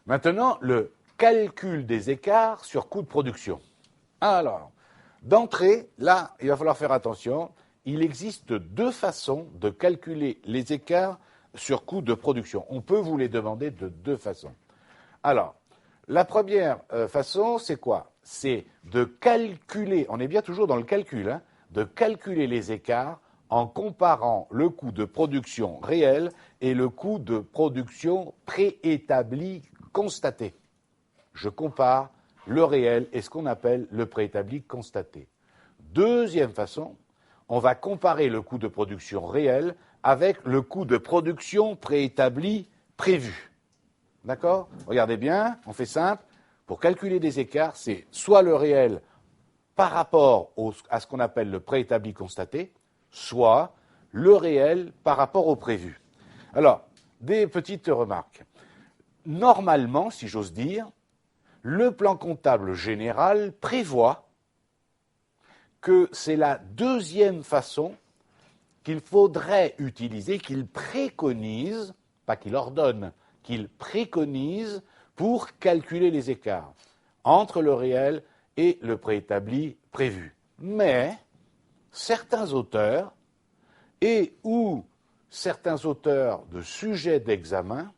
Maintenant, le calcul des écarts sur coût de production. Alors, d'entrée, là, il va falloir faire attention. Il existe deux façons de calculer les écarts sur coût de production. On peut vous les demander de deux façons. Alors, la première façon, c'est quoi? C'est de calculer, on est bien toujours dans le calcul, hein, de calculer les écarts en comparant le coût de production réel et le coût de production préétabli constaté. Je compare le réel et ce qu'on appelle le préétabli constaté. Deuxième façon, on va comparer le coût de production réel avec le coût de production préétabli prévu. D'accord? Regardez bien, on fait simple. Pour calculer des écarts, c'est soit le réel par rapport à ce qu'on appelle le préétabli constaté, soit le réel par rapport au prévu. Alors, des petites remarques. Normalement, si j'ose dire, le plan comptable général prévoit que c'est la deuxième façon qu'il faudrait utiliser, qu'il préconise, pas qu'il ordonne, qu'il préconise pour calculer les écarts entre le réel et le préétabli prévu. Mais certains auteurs ou certains auteurs de sujets d'examen,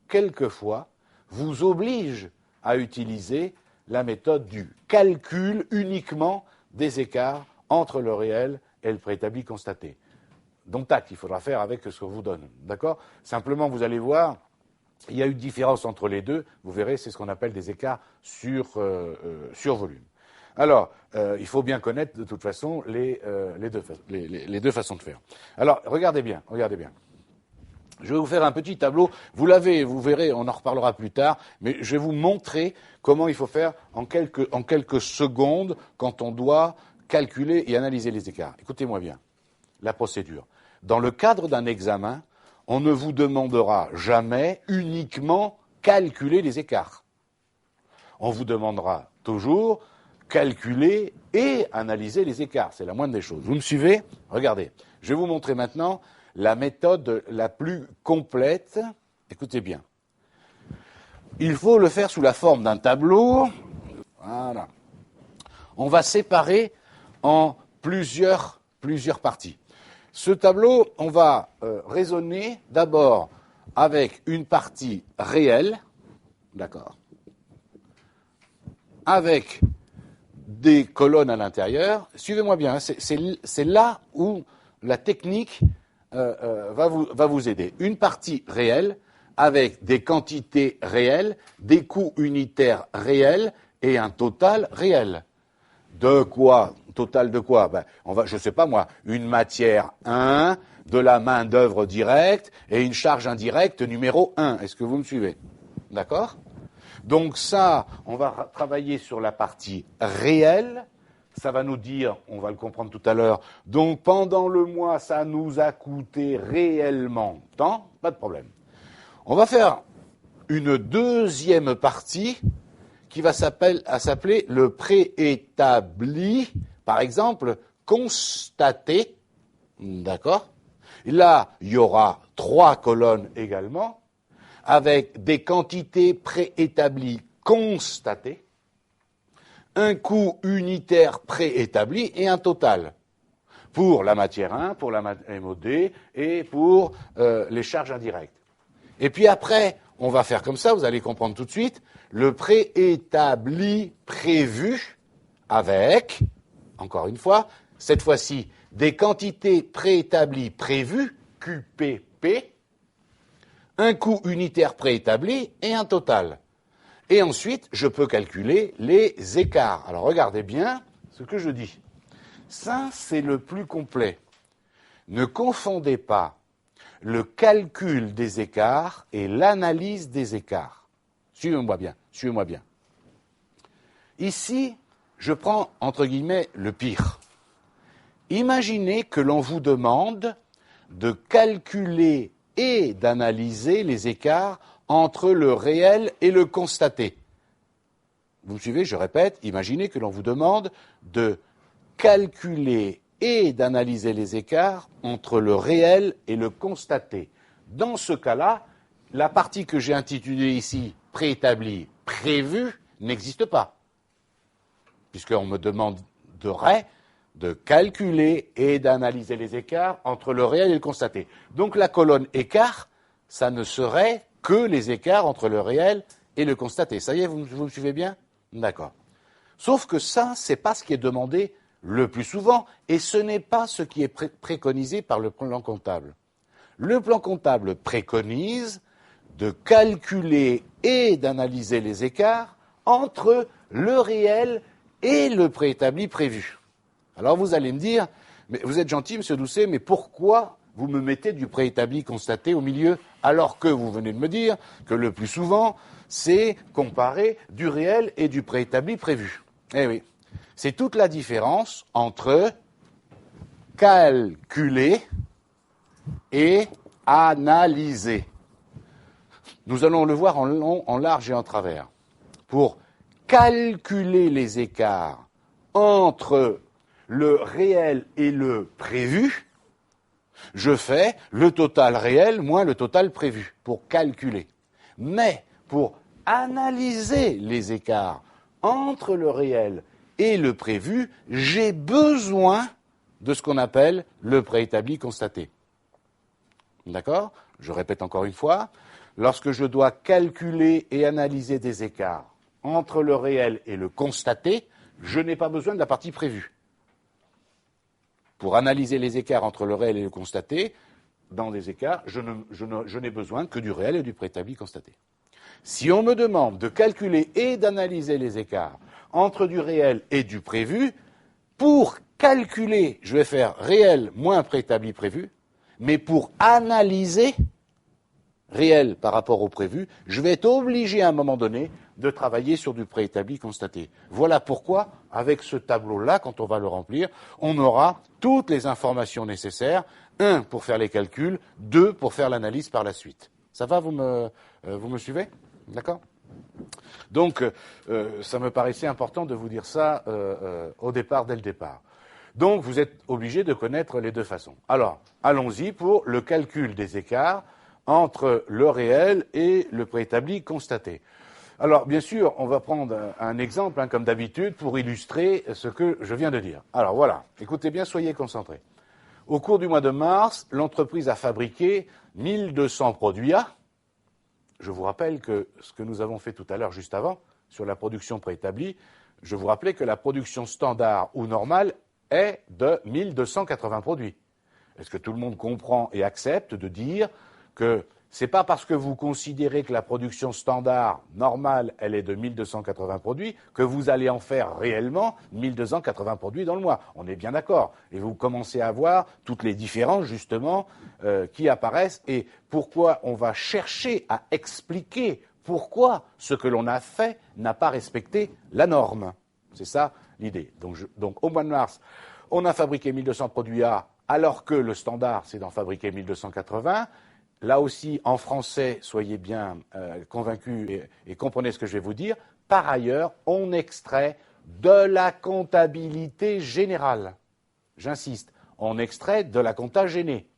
quelquefois, vous obligent à utiliser la méthode du calcul uniquement des écarts entre le réel et le préétabli constaté. Donc, tac, il faudra faire avec ce qu'on vous donne. D'accord? Simplement, vous allez voir, il y a une différence entre les deux. Vous verrez, c'est ce qu'on appelle des écarts sur volume. Alors, il faut bien connaître de toute façon les deux façons de faire. Alors, regardez bien. Je vais vous faire un petit tableau. Vous verrez, on en reparlera plus tard, mais je vais vous montrer comment il faut faire en quelques secondes quand on doit calculer et analyser les écarts. Écoutez-moi bien, la procédure. Dans le cadre d'un examen, on ne vous demandera jamais uniquement calculer les écarts. On vous demandera toujours calculer et analyser les écarts. C'est la moindre des choses. Vous me suivez? Regardez. Je vais vous montrer maintenant la méthode la plus complète. Écoutez bien. Il faut le faire sous la forme d'un tableau. Voilà. On va séparer en plusieurs parties. Ce tableau, on va raisonner d'abord avec une partie réelle, d'accord, avec des colonnes à l'intérieur. Suivez-moi bien, c'est là où la technique va vous aider. Une partie réelle avec des quantités réelles, des coûts unitaires réels et un total réel. De quoi? Total de quoi? Je sais pas moi, une matière 1, de la main-d'œuvre directe et une charge indirecte numéro 1. Est-ce que vous me suivez? D'accord? Donc ça, on va travailler sur la partie réelle. Ça va nous dire, on va le comprendre tout à l'heure, donc pendant le mois, ça nous a coûté réellement tant, pas de problème. On va faire une deuxième partie qui va s'appeler le préétabli, par exemple, constaté, d'accord? Là, il y aura 3 colonnes également, avec des quantités préétablies constatées, un coût unitaire préétabli et un total. Pour la matière 1, pour la MOD et pour les charges indirectes. Et puis après, on va faire comme ça, vous allez comprendre tout de suite, le préétabli prévu avec, encore une fois, cette fois-ci, des quantités préétablies prévues, QPP, un coût unitaire préétabli et un total. Et ensuite, je peux calculer les écarts. Alors regardez bien ce que je dis. Ça, c'est le plus complet. Ne confondez pas le calcul des écarts et l'analyse des écarts. Suivez-moi bien. Ici, je prends, entre guillemets, le pire. Imaginez que l'on vous demande de calculer et d'analyser les écarts entre le réel et le constaté. Vous me suivez, je répète, imaginez que l'on vous demande de calculer et d'analyser les écarts entre le réel et le constaté. Dans ce cas-là, la partie que j'ai intitulée ici préétabli prévu n'existe pas, puisqu'on me demanderait de calculer et d'analyser les écarts entre le réel et le constaté. Donc la colonne écart, ça ne serait que les écarts entre le réel et le constaté. Ça y est, vous me suivez bien? D'accord. Sauf que ça, c'est pas ce qui est demandé le plus souvent, et ce n'est pas ce qui est préconisé par le plan comptable. Le plan comptable préconise de calculer et d'analyser les écarts entre le réel et le préétabli prévu. Alors vous allez me dire, mais vous êtes gentil, monsieur Doucet, mais pourquoi vous me mettez du préétabli constaté au milieu, alors que vous venez de me dire que le plus souvent, c'est comparer du réel et du préétabli prévu. Eh oui, c'est toute la différence entre calculer et analyser. Nous allons le voir en long, en large et en travers. Pour calculer les écarts entre le réel et le prévu, je fais le total réel moins le total prévu pour calculer. Mais pour analyser les écarts entre le réel et le prévu, j'ai besoin de ce qu'on appelle le préétabli constaté. D'accord? Je répète encore une fois. Lorsque je dois calculer et analyser des écarts entre le réel et le constaté, je n'ai pas besoin de la partie prévue. Pour analyser les écarts entre le réel et le constaté, dans les écarts, je n'ai besoin que du réel et du préétabli constaté. Si on me demande de calculer et d'analyser les écarts entre du réel et du prévu, pour calculer, je vais faire réel moins préétabli prévu, mais pour analyser réel par rapport au prévu, je vais être obligé à un moment donné de travailler sur du préétabli constaté. Voilà pourquoi, avec ce tableau-là, quand on va le remplir, on aura toutes les informations nécessaires, 1 pour faire les calculs, 2 pour faire l'analyse par la suite. Ça va, vous me suivez? D'accord? Donc, ça me paraissait important de vous dire ça au départ, dès le départ. Donc, vous êtes obligé de connaître les deux façons. Alors, allons-y pour le calcul des écarts entre le réel et le préétabli constaté. Alors, bien sûr, on va prendre un exemple, comme d'habitude, pour illustrer ce que je viens de dire. Alors, voilà. Écoutez bien, soyez concentrés. Au cours du mois de mars, l'entreprise a fabriqué 1200 produits A. Je vous rappelle que ce que nous avons fait tout à l'heure, juste avant, sur la production préétablie, je vous rappelais que la production standard ou normale est de 1280 produits. Est-ce que tout le monde comprend et accepte de dire que ce n'est pas parce que vous considérez que la production standard normale, elle est de 1280 produits, que vous allez en faire réellement 1280 produits dans le mois. On est bien d'accord. Et vous commencez à voir toutes les différences, justement, qui apparaissent et pourquoi on va chercher à expliquer pourquoi ce que l'on a fait n'a pas respecté la norme. C'est ça l'idée. Donc au mois de mars, on a fabriqué 1200 produits A, alors que le standard, c'est d'en fabriquer 1280. Là aussi, en français, soyez bien convaincus et comprenez ce que je vais vous dire. Par ailleurs, on extrait de la comptabilité générale. J'insiste, on extrait de la compta gênée.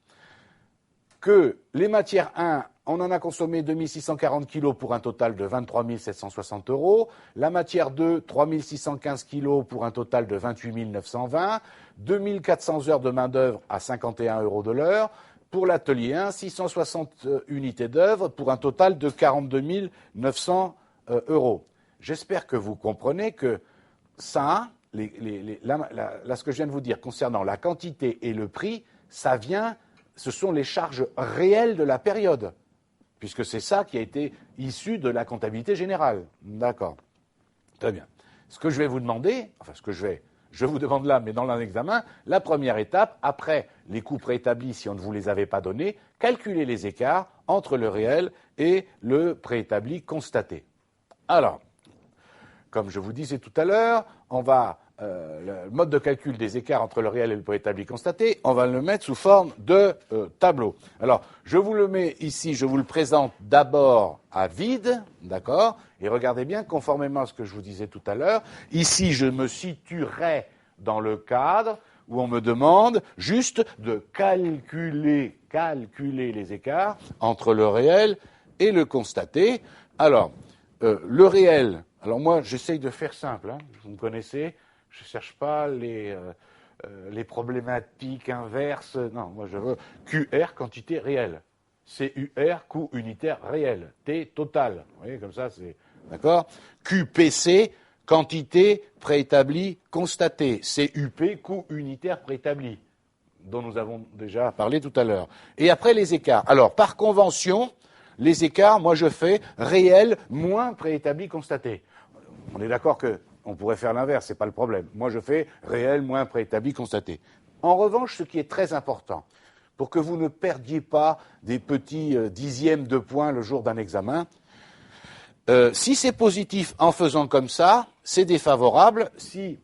Que les matières 1, on en a consommé 2640 kg pour un total de 23 760 €. La matière 2, 3615 kg pour un total de 28 920. 2400 heures de main-d'œuvre à 51 € de l'heure. Pour l'atelier 1, 660 unités d'œuvre pour un total de 42 900 €. J'espère que vous comprenez que ça, là, ce que je viens de vous dire concernant la quantité et le prix, ce sont les charges réelles de la période, puisque c'est ça qui a été issu de la comptabilité générale. D'accord. Très bien. Ce que je vais vous demander, je vous demande là, mais dans l'examen, la première étape, après les coûts préétablis, si on ne vous les avait pas donnés, calculer les écarts entre le réel et le préétabli constaté. Alors, comme je vous disais tout à l'heure, on va le mode de calcul des écarts entre le réel et le préétabli constaté, on va le mettre sous forme de tableau. Alors, je vous le mets ici, je vous le présente d'abord à vide, d'accord? Et regardez bien, conformément à ce que je vous disais tout à l'heure, ici, je me situerai dans le cadre où on me demande juste de calculer les écarts entre le réel et le constaté. Alors, le réel, alors moi j'essaye de faire simple, hein, vous me connaissez, je ne cherche pas les problématiques inverses, non, moi je veux QR, quantité réelle, CUR, coût unitaire réel, T total, vous voyez, comme ça c'est, d'accord, QPC, quantité préétablie constatée, CUP, coût unitaire préétabli, dont nous avons déjà parlé tout à l'heure. Et après les écarts. Alors, par convention, les écarts, moi je fais réel moins préétabli constaté. On est d'accord qu'on pourrait faire l'inverse, c'est pas le problème. Moi je fais réel moins préétabli constaté. En revanche, ce qui est très important, pour que vous ne perdiez pas des petits dixièmes de points le jour d'un examen, si c'est positif en faisant comme ça, c'est défavorable. Si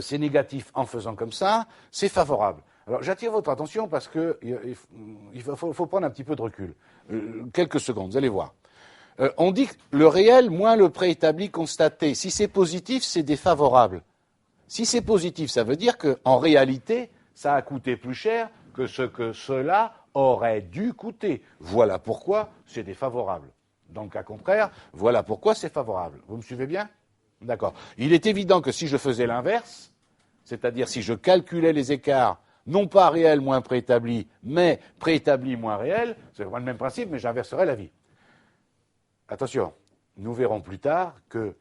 c'est négatif en faisant comme ça, c'est favorable. Alors j'attire votre attention parce qu'il faut prendre un petit peu de recul. Quelques secondes, vous allez voir. On dit que le réel moins le préétabli constaté. Si c'est positif, c'est défavorable. Si c'est positif, ça veut dire qu'en réalité, ça a coûté plus cher que ce que cela aurait dû coûter. Voilà pourquoi c'est défavorable. Dans le cas contraire, voilà pourquoi c'est favorable. Vous me suivez bien ? D'accord. Il est évident que si je faisais l'inverse, c'est-à-dire si je calculais les écarts, non pas réel moins préétabli, mais préétabli moins réel, c'est vraiment le même principe, mais j'inverserais la vie. Attention, nous verrons plus tard que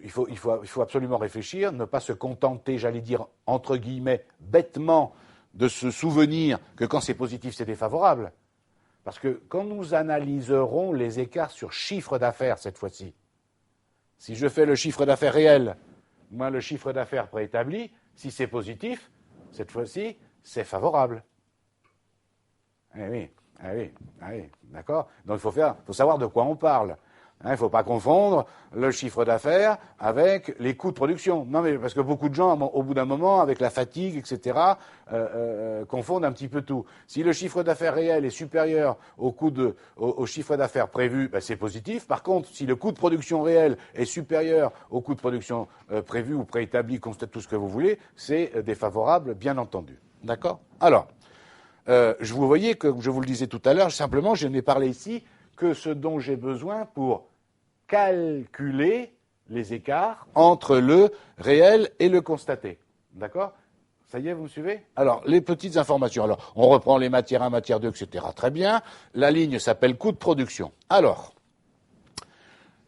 il faut absolument réfléchir, ne pas se contenter, j'allais dire, entre guillemets, bêtement, de se souvenir que quand c'est positif, c'est défavorable. Parce que quand nous analyserons les écarts sur chiffre d'affaires cette fois-ci, si je fais le chiffre d'affaires réel moins le chiffre d'affaires préétabli, si c'est positif, cette fois-ci, c'est favorable. Eh oui, d'accord. Donc il faut savoir de quoi on parle. Il ne faut pas confondre le chiffre d'affaires avec les coûts de production. Non, mais parce que beaucoup de gens, au bout d'un moment, avec la fatigue, etc., confondent un petit peu tout. Si le chiffre d'affaires réel est supérieur au chiffre d'affaires prévu, ben c'est positif. Par contre, si le coût de production réel est supérieur au coût de production prévu ou préétabli, constate tout ce que vous voulez, c'est défavorable, bien entendu. D'accord ? Alors, vous voyez que je vous le disais tout à l'heure, simplement, je n'ai parlé ici que ce dont j'ai besoin pour calculer les écarts entre le réel et le constaté. D'accord ? Ça y est, vous me suivez ? Alors, les petites informations. Alors, on reprend les matières 1, matière 2, etc. Très bien. La ligne s'appelle coût de production. Alors,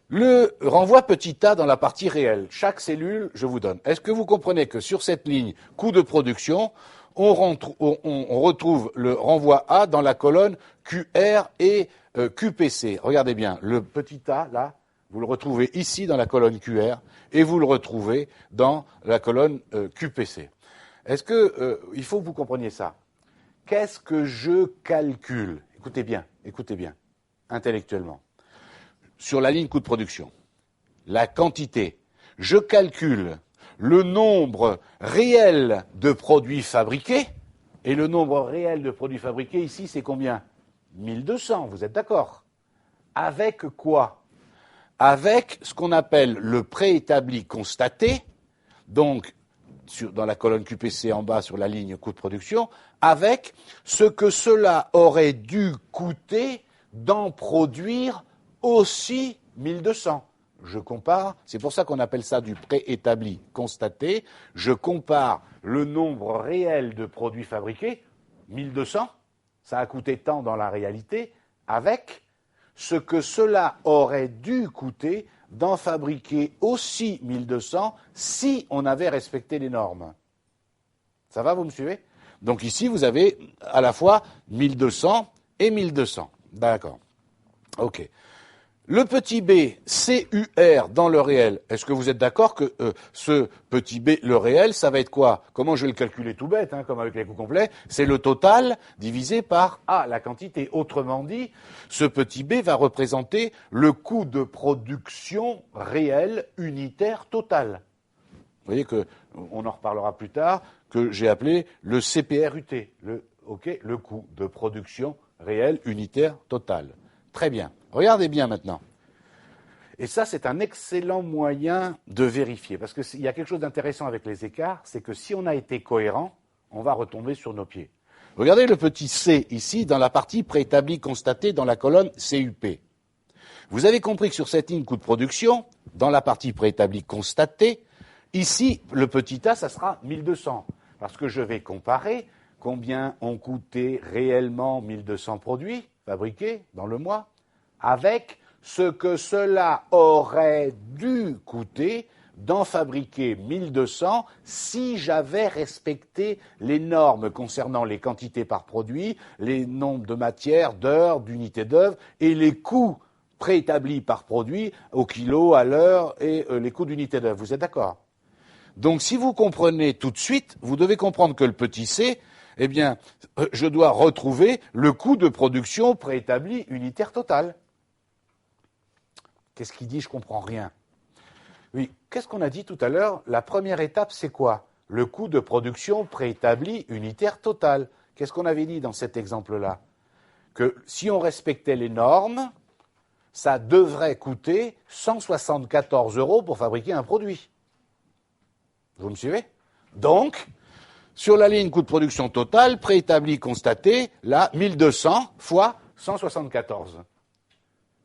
le renvoi petit a dans la partie réelle. Chaque cellule, je vous donne. Est-ce que vous comprenez que sur cette ligne coût de production, on retrouve le renvoi A dans la colonne QR et QPC. Regardez bien, le petit a, là, vous le retrouvez ici dans la colonne QR et vous le retrouvez dans la colonne QPC. Est-ce que il faut que vous compreniez ça ? Qu'est-ce que je calcule ? Écoutez bien, intellectuellement. Sur la ligne coût de production, la quantité, je calcule le nombre réel de produits fabriqués, et le nombre réel de produits fabriqués ici, c'est combien ? 1200, vous êtes d'accord ? Avec quoi ? Avec ce qu'on appelle le préétabli constaté, donc dans la colonne QPC en bas sur la ligne coût de production, avec ce que cela aurait dû coûter d'en produire aussi 1200. Je compare, c'est pour ça qu'on appelle ça du préétabli constaté, je compare le nombre réel de produits fabriqués, 1200, ça a coûté tant dans la réalité, avec ce que cela aurait dû coûter d'en fabriquer aussi 1200 si on avait respecté les normes. Ça va, vous me suivez ? Donc ici, vous avez à la fois 1200 et 1200. D'accord. OK. Le petit b, CUR dans le réel, est-ce que vous êtes d'accord que ce petit b, le réel, ça va être quoi ? Comment je vais le calculer tout bête, comme avec les coûts complets ? C'est le total divisé par A, la quantité. Autrement dit, ce petit b va représenter le coût de production réel unitaire total. Vous voyez qu'on en reparlera plus tard, que j'ai appelé le CPRUT, le coût de production réel unitaire total. Très bien. Regardez bien maintenant. Et ça, c'est un excellent moyen de vérifier. Parce qu'il y a quelque chose d'intéressant avec les écarts, c'est que si on a été cohérent, on va retomber sur nos pieds. Regardez le petit C ici, dans la partie préétablie constatée dans la colonne CUP. Vous avez compris que sur cette ligne coût de production, dans la partie préétablie constatée, ici, le petit a, ça sera 1200. Parce que je vais comparer combien ont coûté réellement 1200 produits fabriqués dans le mois avec ce que cela aurait dû coûter d'en fabriquer 1200 si j'avais respecté les normes concernant les quantités par produit, les nombres de matières, d'heures, d'unités d'œuvre et les coûts préétablis par produit au kilo, à l'heure et les coûts d'unités d'œuvre. Vous êtes d'accord? Donc si vous comprenez tout de suite, vous devez comprendre que le petit c, eh bien, je dois retrouver le coût de production préétabli unitaire total. Qu'est-ce qu'il dit? Je comprends rien. Oui, qu'est-ce qu'on a dit tout à l'heure? La première étape, c'est quoi? Le coût de production préétabli unitaire total. Qu'est-ce qu'on avait dit dans cet exemple-là? Que si on respectait les normes, ça devrait coûter 174 € pour fabriquer un produit. Vous me suivez? Donc, sur la ligne coût de production total, préétabli constaté, là, 1200 fois 174.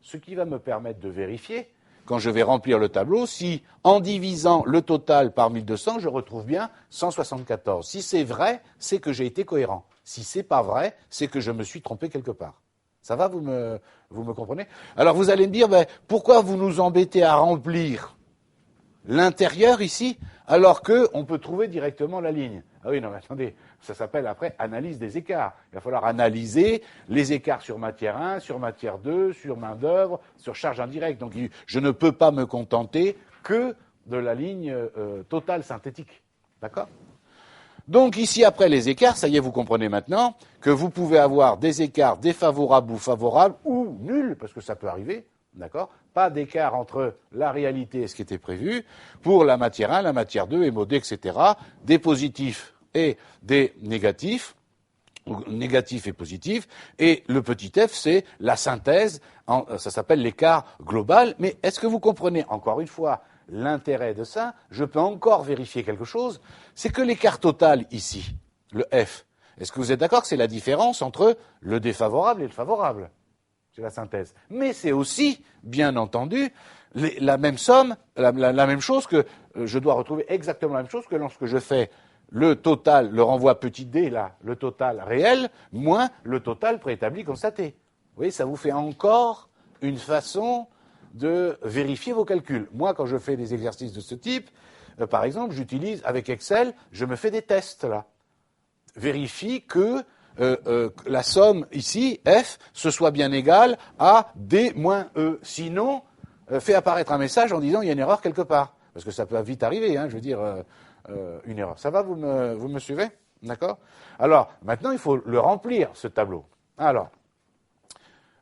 Ce qui va me permettre de vérifier, quand je vais remplir le tableau, si en divisant le total par 1200, je retrouve bien 174. Si c'est vrai, c'est que j'ai été cohérent. Si c'est pas vrai, c'est que je me suis trompé quelque part. Ça va, vous me comprenez? Alors vous allez me dire, ben, pourquoi vous nous embêtez à remplir l'intérieur ici, alors qu'on peut trouver directement la ligne? Ah oui, non, mais attendez, ça s'appelle après analyse des écarts. Il va falloir analyser les écarts sur matière 1, sur matière 2, sur main-d'œuvre, sur charge indirecte. Donc je ne peux pas me contenter que de la ligne totale synthétique. D'accord? Donc ici, après les écarts, ça y est, vous comprenez maintenant que vous pouvez avoir des écarts défavorables ou nuls, parce que ça peut arriver. D'accord? Pas d'écart entre la réalité et ce qui était prévu. Pour la matière 1, la matière 2, MOD, etc., des positifs et des négatifs, négatifs et positifs, et le petit f, c'est la synthèse, ça s'appelle l'écart global. Mais est-ce que vous comprenez, encore une fois, l'intérêt de ça? Je peux encore vérifier quelque chose, c'est que l'écart total ici, le f, est-ce que vous êtes d'accord que c'est la différence entre le défavorable et le favorable? C'est la synthèse. Mais c'est aussi, bien entendu, la même somme, la même chose que je dois retrouver exactement la même chose que lorsque je fais le total, le renvoi petit d, là, le total réel, moins le total préétabli constaté. Vous voyez, ça vous fait encore une façon de vérifier vos calculs. Moi, quand je fais des exercices de ce type, par exemple, j'utilise, avec Excel, je me fais des tests, là. Vérifie que la somme ici, f, ce soit bien égale à d moins e. Sinon, fait apparaître un message en disant il y a une erreur quelque part. Parce que ça peut vite arriver, hein, je veux dire, une erreur. Ça va, vous me suivez? D'accord? Alors, maintenant, il faut le remplir, ce tableau. Alors,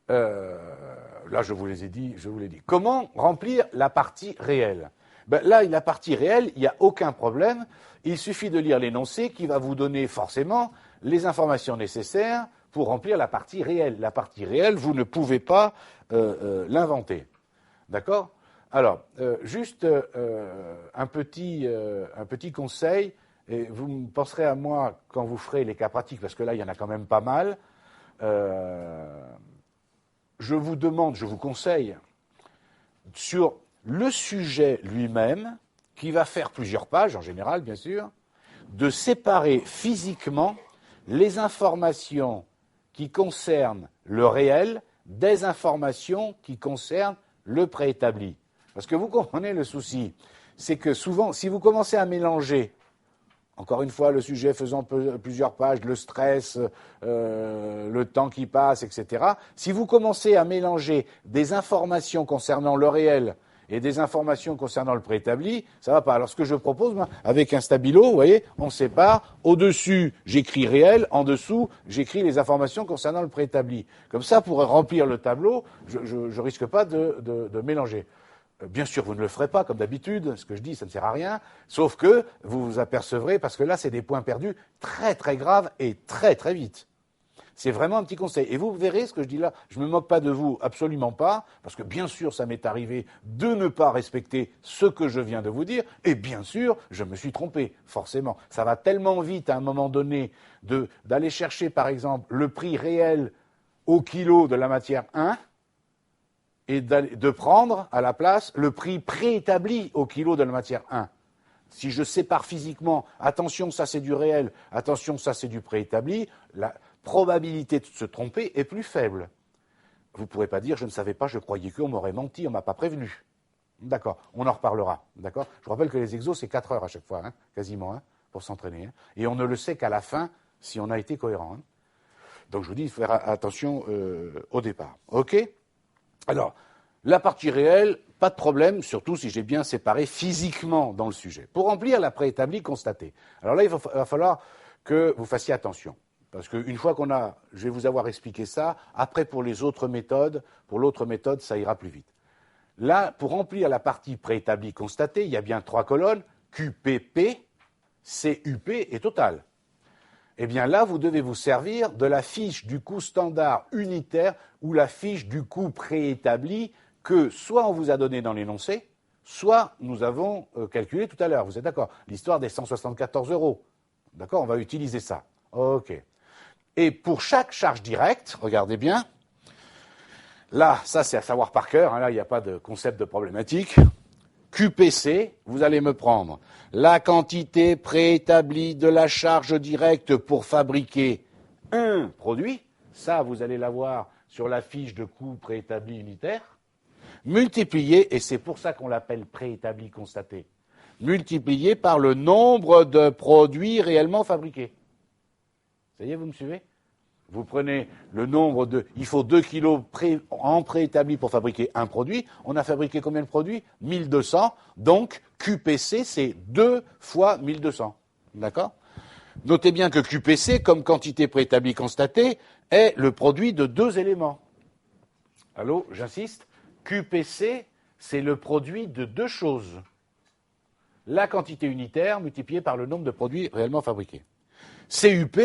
là, je vous l'ai dit. Comment remplir la partie réelle? Ben, là, la partie réelle, il n'y a aucun problème. Il suffit de lire l'énoncé qui va vous donner forcément les informations nécessaires pour remplir la partie réelle. La partie réelle, vous ne pouvez pas l'inventer. D'accord? Alors, juste un petit conseil, et vous penserez à moi quand vous ferez les cas pratiques, parce que là, il y en a quand même pas mal. Je vous conseille, sur le sujet lui-même, qui va faire plusieurs pages, en général, bien sûr, de séparer physiquement les informations qui concernent le réel des informations qui concernent le préétabli. Parce que vous comprenez le souci, c'est que souvent, si vous commencez à mélanger, encore une fois, le sujet faisant plusieurs pages, le stress, le temps qui passe, etc., si vous commencez à mélanger des informations concernant le réel et des informations concernant le préétabli, ça ne va pas. Alors ce que je propose, moi, avec un stabilo, vous voyez, on sépare. Au-dessus, j'écris réel, en dessous, j'écris les informations concernant le préétabli. Comme ça, pour remplir le tableau, je ne risque pas de mélanger. Bien sûr, vous ne le ferez pas, comme d'habitude, ce que je dis, ça ne sert à rien, sauf que vous vous apercevrez, parce que là, c'est des points perdus très très graves et très très vite. C'est vraiment un petit conseil. Et vous verrez ce que je dis là, je ne me moque pas de vous, absolument pas, parce que bien sûr, ça m'est arrivé de ne pas respecter ce que je viens de vous dire, et bien sûr, je me suis trompé, forcément. Ça va tellement vite à un moment donné d'aller chercher, par exemple, le prix réel au kilo de la matière 1, et de prendre à la place le prix préétabli au kilo de la matière 1. Si je sépare physiquement, attention, ça c'est du réel, attention, ça c'est du préétabli, la probabilité de se tromper est plus faible. Vous ne pourrez pas dire, je ne savais pas, je croyais qu'on m'aurait menti, on ne m'a pas prévenu. D'accord, on en reparlera. D'accord. Je vous rappelle que les exos, c'est 4 heures à chaque fois, hein, quasiment, hein, pour s'entraîner. Hein. Et on ne le sait qu'à la fin, si on a été cohérent. Hein. Donc je vous dis, il faut faire attention au départ. OK. Alors, la partie réelle, pas de problème, surtout si j'ai bien séparé physiquement dans le sujet. Pour remplir la préétablie constatée. Alors là, il va falloir que vous fassiez attention. Parce qu'une fois je vais vous avoir expliqué ça, après pour les autres méthodes, pour l'autre méthode, ça ira plus vite. Là, pour remplir la partie préétablie constatée, il y a bien 3 colonnes, QPP, CUP et total. Eh bien là, vous devez vous servir de la fiche du coût standard unitaire ou la fiche du coût préétabli que soit on vous a donné dans l'énoncé, soit nous avons calculé tout à l'heure. Vous êtes d'accord? L'histoire des 174 €. D'accord? On va utiliser ça. OK. Et pour chaque charge directe, regardez bien, là, ça c'est à savoir par cœur, hein, là il n'y a pas de concept de problématique. QPC, vous allez me prendre la quantité préétablie de la charge directe pour fabriquer un produit, ça vous allez l'avoir sur la fiche de coût préétabli unitaire, multiplié, et c'est pour ça qu'on l'appelle préétabli constaté, multiplié par le nombre de produits réellement fabriqués. Ça y est, vous me suivez? Vous prenez le nombre de... Il faut 2 kilos en préétabli pour fabriquer un produit. On a fabriqué combien de produits? 1200. Donc, QPC, c'est 2 fois 1200. D'accord? Notez bien que QPC, comme quantité préétablie constatée, est le produit de 2 éléments. Allô, j'insiste. QPC, c'est le produit de 2 choses. La quantité unitaire multipliée par le nombre de produits réellement fabriqués. CUP...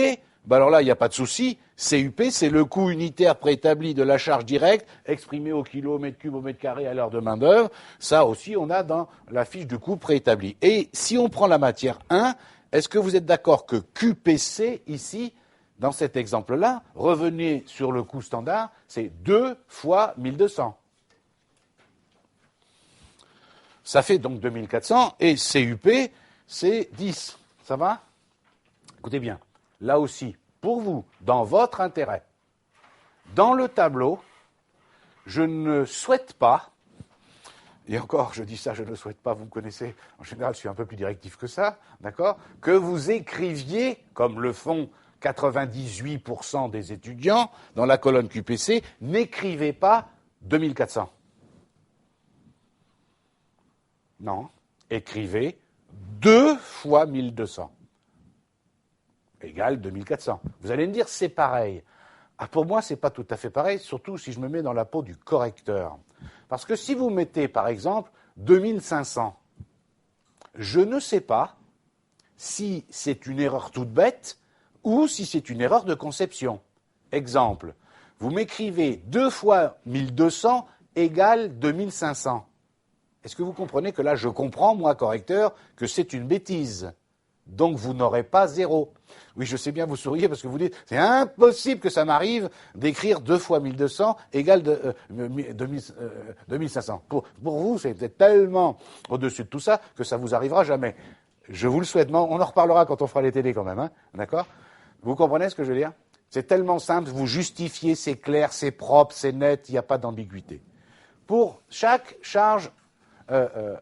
Ben alors là, il n'y a pas de souci. CUP, c'est le coût unitaire préétabli de la charge directe, exprimé au kilo, au mètre cube, au mètre carré, à l'heure de main-d'œuvre. Ça aussi, on a dans la fiche du coût préétabli. Et si on prend la matière 1, est-ce que vous êtes d'accord que QPC, ici, dans cet exemple-là, revenez sur le coût standard, c'est 2 fois 1200. Ça fait donc 2400, et CUP, c'est 10. Ça va? Écoutez bien. Là aussi, pour vous, dans votre intérêt, dans le tableau, je ne souhaite pas, et encore, je dis ça, je ne souhaite pas, vous me connaissez, en général, je suis un peu plus directif que ça, d'accord, que vous écriviez, comme le font 98% des étudiants, dans la colonne QPC, n'écrivez pas 2400. Non, écrivez 2 fois 1200. Égale 2400. Vous allez me dire, c'est pareil. Ah, pour moi, ce n'est pas tout à fait pareil, surtout si je me mets dans la peau du correcteur. Parce que si vous mettez, par exemple, 2500, je ne sais pas si c'est une erreur toute bête ou si c'est une erreur de conception. Exemple, vous m'écrivez 2 fois 1200 égale 2500. Est-ce que vous comprenez que là, je comprends, moi, correcteur, que c'est une bêtise? Donc vous n'aurez pas 0. Oui, je sais bien, vous souriez parce que vous dites, c'est impossible que ça m'arrive d'écrire 2 fois 1200 égale 2500. Pour vous, c'est peut-être tellement au-dessus de tout ça que ça vous arrivera jamais. Je vous le souhaite. On en reparlera quand on fera les télés quand même, hein, d'accord? Vous comprenez ce que je veux dire? C'est tellement simple, vous justifiez, c'est clair, c'est propre, c'est net, il n'y a pas d'ambiguïté. Pour chaque charge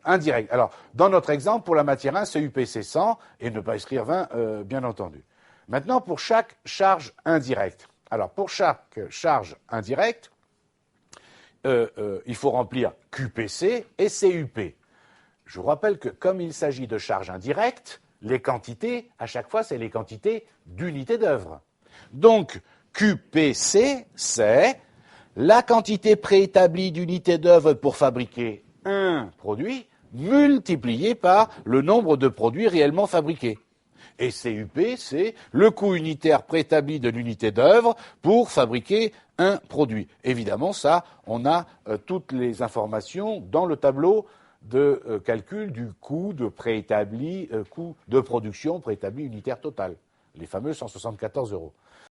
indirect. Alors, dans notre exemple, pour la matière 1, CUP, c'est 100, et ne pas écrire 20, bien entendu. Maintenant, pour chaque charge indirecte. Alors, pour chaque charge indirecte, il faut remplir QPC et CUP. Je vous rappelle que comme il s'agit de charges indirectes, les quantités, à chaque fois, c'est les quantités d'unités d'œuvre. Donc, QPC, c'est la quantité préétablie d'unités d'œuvre pour fabriquer un produit multiplié par le nombre de produits réellement fabriqués. Et CUP, c'est le coût unitaire préétabli de l'unité d'œuvre pour fabriquer un produit. Évidemment, ça, on a toutes les informations dans le tableau de calcul du coût de préétabli, coût de production préétabli unitaire total, les fameux 174 €.